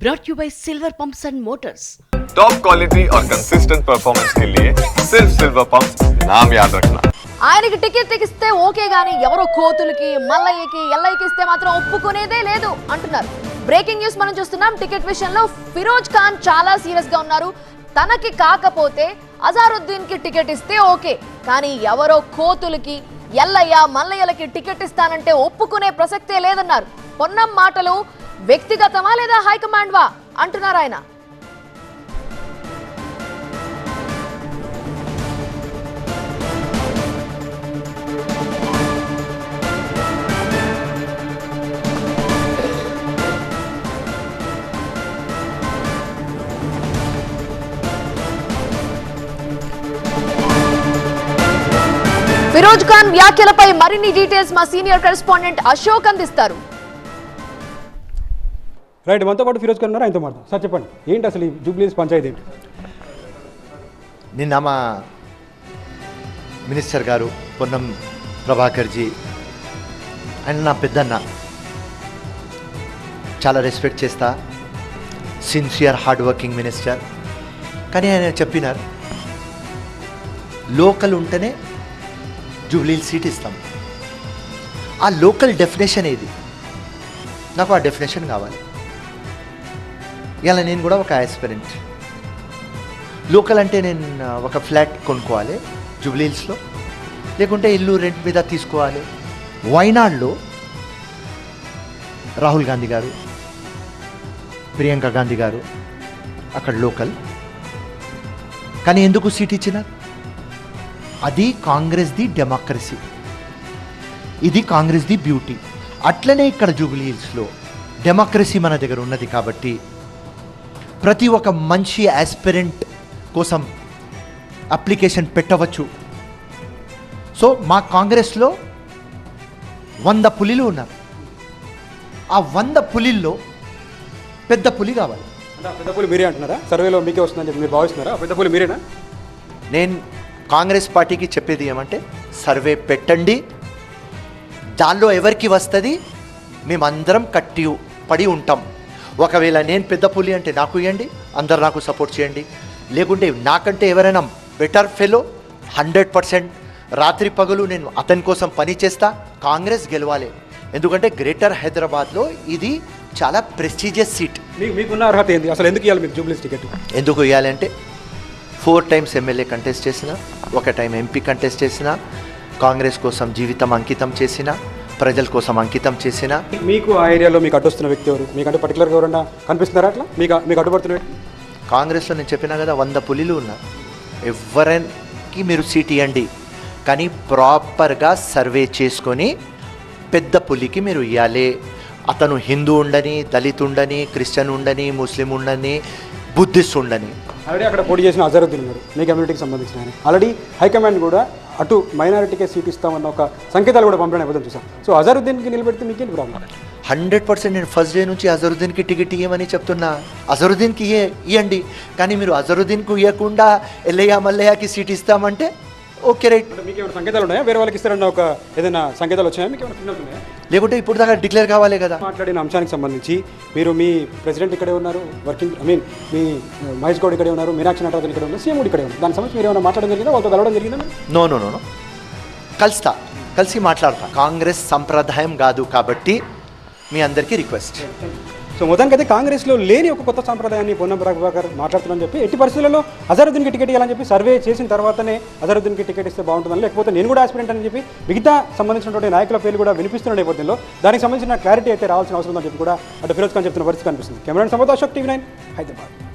brought you by Silver Pumps and Motors. Top quality और consistent performance के लिए सिर्फ सिल्वर पंप्स नाम याद रखना. ఆయనకి టికెట్ ఇస్తే ఓకే గానీ ఎవరో కోతులకి మల్లయ్యకి ఎల్లయ్యకి ఇస్తే మాత్రం ఒప్పుకునేదే లేదు అంటున్నారు. బ్రేకింగ్ న్యూస్ మనం చూస్తున్నాం. టికెట్ విషయంలో ఫిరోజ్ ఖాన్ చాలా సీరియస్ గా ఉన్నారు. తనకి కాకపోతే అజారుద్దీన్ కి టికెట్ ఇస్తే ఓకే, కానీ ఎవరో కోతులకి ఎల్లయ్య మల్లయ్యలకి టికెట్ ఇస్తానంటే ఒప్పుకునే ప్రసక్తే లేదన్నారు. పొన్నం మాటలు వ్యక్తిగతమా లేదా హైకమాండ్ వా అంటున్నారు ఆయన. ఫిరోజ్ ఖాన్ వ్యాఖ్యలపై మరిన్ని డీటెయిల్స్ మా సీనియర్ కరెస్పాండెంట్ అశోక్ అందిస్తారు. రైట్, మనతో పాటు ఫిరోజ్ ఖాన్ ఉన్నారు, ఆయనతో మాట్లాడు. సార్ చెప్పండి, ఏంటి అసలు ఈ జూబ్లీస్ పంచాయతీ ఏంటి? నిన్న మా మినిస్టర్ గారు పొన్నం ప్రభాకర్జీ ఆయన నా పెద్దన్న, చాలా రెస్పెక్ట్ చేస్తా, సిన్సియర్ హార్డ్ వర్కింగ్ మినిస్టర్. కానీ ఆయన చెప్పినారు లోకల్ ఉంటేనే జూబ్లీ సీట్ ఇస్తాం. ఆ లోకల్ డెఫినేషన్ ఏది? నాకు ఆ డెఫినేషన్ కావాలి. ఇలా నేను కూడా ఒక ఆస్పిరెంట్. లోకల్ అంటే నేను ఒక ఫ్లాట్ కొనుక్కోవాలి జూబ్లీహిల్స్లో, లేకుంటే ఇల్లు రెంట్ మీద తీసుకోవాలి. వైనాడ్లో రాహుల్ గాంధీ గారు, ప్రియాంక గాంధీ గారు అక్కడ లోకల్, కానీ ఎందుకు సీట్ ఇచ్చినారు? అది కాంగ్రెస్ది డెమోక్రసీ, ఇది కాంగ్రెస్ది బ్యూటీ. అట్లనే ఇక్కడ జూబ్లీహిల్స్లో డెమోక్రసీ మన దగ్గర ఉన్నది కాబట్టి ప్రతి ఒక్క మంచి ఆస్పిరెంట్ కోసం అప్లికేషన్ పెట్టవచ్చు. సో మా కాంగ్రెస్లో 100 పులిలు ఉన్నారు. ఆ 100 పులిల్లో పెద్ద పులి కావాలి. అంటే పెద్ద పులి మీరే అంటున్నారా? సర్వేలో మీకే వస్తుందని చెప్పి మీరు భావిస్తున్నారా? పెద్ద పులి మీరేనా? నేను కాంగ్రెస్ పార్టీకి చెప్పేది ఏమంటే, సర్వే పెట్టండి, దానిలో ఎవరికి వస్తుంది మేమందరం కట్టి పడి ఉంటాం. ఒకవేళ నేను పెద్ద పులి అంటే నాకు ఇవ్వండి, అందరు నాకు సపోర్ట్ చేయండి. లేకుంటే నాకంటే ఎవరైనా బెటర్ ఫెలో 100% రాత్రి పగలు నేను అతని కోసం పని చేస్తా. కాంగ్రెస్ గెలవాలి, ఎందుకంటే గ్రేటర్ హైదరాబాద్లో ఇది చాలా ప్రెస్టీజియస్ సీట్. మీకున్న అర్హత ఏంది అసలు? ఎందుకు ఇవ్వాలి మీకు జూబ్లీస్ టికెట్? ఎందుకు ఇవ్వాలంటే 4 times ఎమ్మెల్యే కంటెస్ట్ చేసిన, 1 time ఎంపీ కంటెస్ట్ చేసిన, కాంగ్రెస్ కోసం జీవితం అంకితం చేసిన, ప్రజల కోసం అంకితం చేసిన. మీకు ఆ ఏరియాలో మీకు అడ్డొస్తున్న వ్యక్తి ఎవరు? మీకంటే పర్టికులర్గా ఎవరన్నా కనిపిస్తున్నారా అట్లా మీకు అడ్డుపడుతున్న వ్యక్తి? కాంగ్రెస్లో నేను చెప్పినా కదా 100 పులిలు ఉన్నారు. ఎవరికి మీరు సీట్ ఇవ్వండి, కానీ ప్రాపర్గా సర్వే చేసుకొని పెద్ద పులికి మీరు ఇవ్వాలి. అతను హిందూ ఉండని, దళిత్ ఉండని, క్రిస్టియన్ ఉండని, ముస్లిం ఉండని, బుద్ధిస్ట్ ఉండని. ఆల్రెడీ అక్కడ పోటీ చేసిన అజరుద్దీన్ ఉన్నారు, మీ కమ్యూనిటీకి సంబంధించిన ఆయన. ఆల్రెడీ హైకమాండ్ కూడా అటు మైనారిటీకే సీట్ ఇస్తామన్న ఒక సంకేతాలు కూడా పంపడం ఇవ్వదని చూసాం. సో అజరుద్దీన్కి నిలబెడితే మీకేం ప్రాబ్లం? 100% నేను ఫస్ట్ డే నుంచి అజరుద్దీన్కి టికెట్ ఇవ్వమని చెప్తున్నా. అజరుద్దీన్కి ఇవ్వండి, కానీ మీరు అజరుద్దీన్కు ఇవ్వకుండా ఎల్లయ్య మల్లయ్యకి సీట్ ఇస్తామంటే ఓకే రైట్. మీకు ఏమైనా సంకేతాలు ఉన్నాయా? వేరే వాళ్ళకి ఇస్తారన్న ఒక ఏదైనా సంకేతాలు వచ్చాయా? మీకు ఏమైనా సిగ్నల్స్ ఉన్నాయా? లేకుంటే ఇప్పుడు దాకా డిక్లేర్ కావాలి కదా. మాట్లాడిన అంశానికి సంబంధించి మీరు మీ ప్రెసిడెంట్ ఇక్కడే ఉన్నారు, వర్కింగ్ మీ మహేష్ గౌడ్ ఇక్కడే ఉన్నారు, మీనాక్షి నటరాజన్ ఇక్కడే ఉన్నారు, సీఎం కూడా ఇక్కడే ఉన్నారు. దాని సంబంధించి మీరు ఏమైనా మాట్లాడడం జరిగిందా? వాళ్ళతో కలవడం జరిగిందా? నో కలిసి మాట్లాడతా. కాంగ్రెస్ సంప్రదాయం కాదు కాబట్టి మీ అందరికీ రిక్వెస్ట్. సో మొత్తానికి అయితే కాంగ్రెస్లో లేని ఒక కొత్త సాంప్రదాయాన్ని పొన్నం ప్రభాకర్ మాట్లాడుతున్నారని చెప్పి, ఎట్టి పరిస్థితుల్లో అజరుద్దీన్కి టికెట్ ఇవ్వాలని చెప్పి సర్వే చేసిన తర్వాతనే అజరుద్దీన్కి టికెట్ ఇస్తే బాగుంటుందని, లేకపోతే నేను కూడా ఆస్పిరెంట్ అని చెప్పి మిగతా సంబంధించినటువంటి నాయకుల పేర్లు కూడా వినిపిస్తున్న నేపథ్యంలో దానికి సంబంధించిన క్లారిటీ అయితే రావాల్సిన అవసరం ఉందని చెప్పి కూడా అటు ఫిరోజ్ ఖాన్ చెప్తున్న పరిస్థితి కనిపిస్తుంది. కెమెరా సంబంధ అశోక్, TV9 హైదరాబాద్.